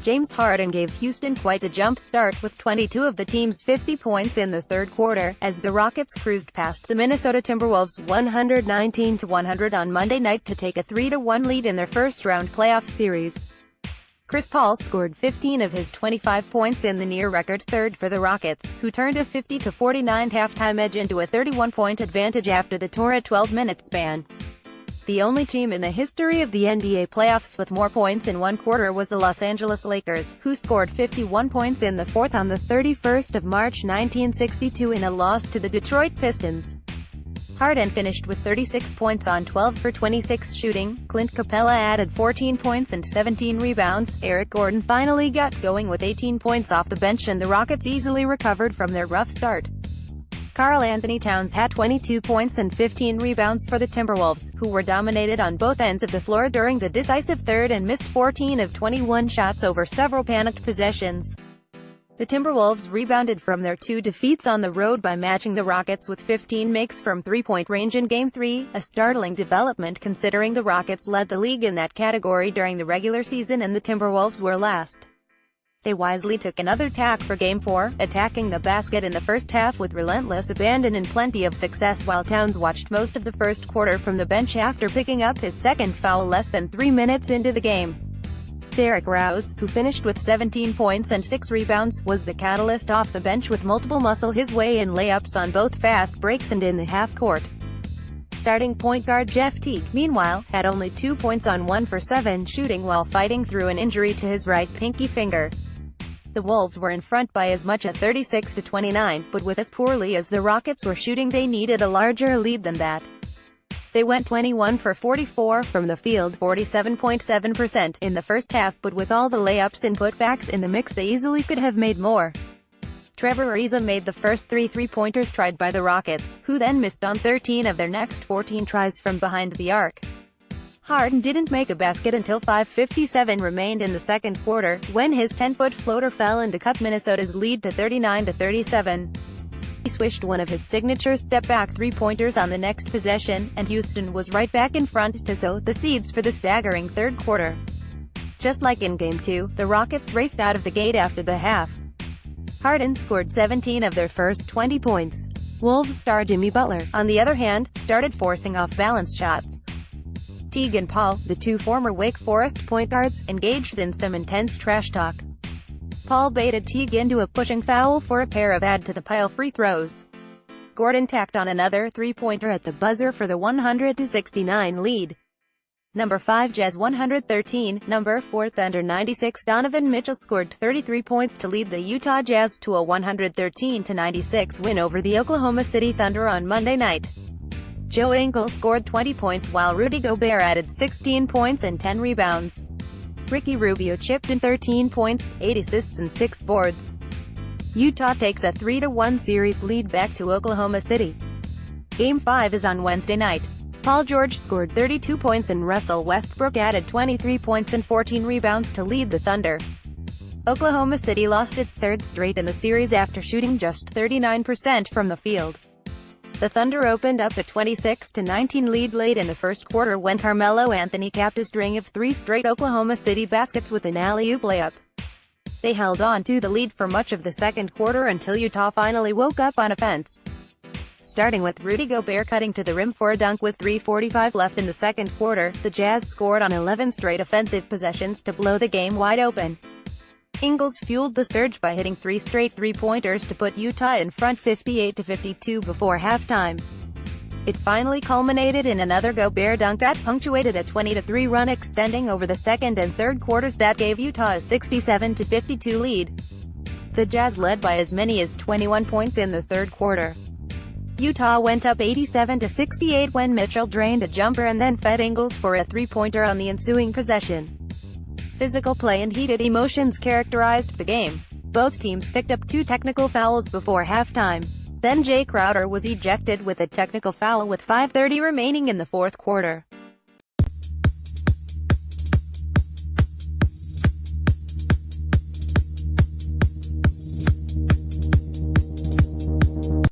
James Harden gave Houston quite a jump start, with 22 of the team's 50 points in the third quarter, as the Rockets cruised past the Minnesota Timberwolves 119-100 on Monday night to take a 3-1 lead in their first-round playoff series. Chris Paul scored 15 of his 25 points in the near-record third for the Rockets, who turned a 50-49 halftime edge into a 31-point advantage after the torrid 12-minute span. The only team in the history of the NBA playoffs with more points in one quarter was the Los Angeles Lakers, who scored 51 points in the fourth on the 31st of March 1962 in a loss to the Detroit Pistons. Harden finished with 36 points on 12 for 26 shooting, Clint Capella added 14 points and 17 rebounds, Eric Gordon finally got going with 18 points off the bench, and the Rockets easily recovered from their rough start. Karl-Anthony Towns had 22 points and 15 rebounds for the Timberwolves, who were dominated on both ends of the floor during the decisive third and missed 14 of 21 shots over several panicked possessions. The Timberwolves rebounded from their two defeats on the road by matching the Rockets with 15 makes from three-point range in Game 3, a startling development considering the Rockets led the league in that category during the regular season and the Timberwolves were last. They wisely took another tack for Game 4, attacking the basket in the first half with relentless abandon and plenty of success, while Towns watched most of the first quarter from the bench after picking up his second foul less than 3 minutes into the game. Derrick Rose, who finished with 17 points and 6 rebounds, was the catalyst off the bench with multiple muscle his way in layups on both fast breaks and in the half-court. Starting point guard Jeff Teague, meanwhile, had only 2 points on 1 for 7 shooting while fighting through an injury to his right pinky finger. The Wolves were in front by as much as 36-29, but with as poorly as the Rockets were shooting they needed a larger lead than that. They went 21 for 44 from the field, 47.7% in the first half, but with all the layups and putbacks in the mix they easily could have made more. Trevor Ariza made the first 3 three-pointers tried by the Rockets, who then missed on 13 of their next 14 tries from behind the arc. Harden didn't make a basket until 5:57 remained in the second quarter, when his 10-foot floater fell and to cut Minnesota's lead to 39-37. He swished one of his signature step-back three-pointers on the next possession, and Houston was right back in front to sow the seeds for the staggering third quarter. Just like in Game 2, the Rockets raced out of the gate after the half. Harden scored 17 of their first 20 points. Wolves star Jimmy Butler, on the other hand, started forcing off-balance shots. Teague and Paul, the two former Wake Forest point guards, engaged in some intense trash talk. Paul baited Teague into a pushing foul for a pair of add-to-the-pile free throws. Gordon tacked on another three-pointer at the buzzer for the 100-69 lead. Number 5 Jazz 113, number 4 Thunder 96. Donovan Mitchell scored 33 points to lead the Utah Jazz to a 113-96 win over the Oklahoma City Thunder on Monday night. Joe Ingles scored 20 points while Rudy Gobert added 16 points and 10 rebounds. Ricky Rubio chipped in 13 points, 8 assists and 6 boards. Utah takes a 3-1 series lead back to Oklahoma City. Game 5 is on Wednesday night. Paul George scored 32 points and Russell Westbrook added 23 points and 14 rebounds to lead the Thunder. Oklahoma City lost its third straight in the series after shooting just 39% from the field. The Thunder opened up a 26-19 lead late in the first quarter when Carmelo Anthony capped a string of 3 straight Oklahoma City baskets with an alley-oop layup. They held on to the lead for much of the second quarter until Utah finally woke up on offense. Starting with Rudy Gobert cutting to the rim for a dunk with 3:45 left in the second quarter, the Jazz scored on 11 straight offensive possessions to blow the game wide open. Ingles fueled the surge by hitting 3 straight three-pointers to put Utah in front 58-52 before halftime. It finally culminated in another Gobert dunk that punctuated a 20-3 run extending over the second and third quarters that gave Utah a 67-52 lead. The Jazz led by as many as 21 points in the third quarter. Utah went up 87-68 when Mitchell drained a jumper and then fed Ingles for a three-pointer on the ensuing possession. Physical play and heated emotions characterized the game. Both teams picked up 2 technical fouls before halftime. Then Jay Crowder was ejected with a technical foul with 5:30 remaining in the fourth quarter.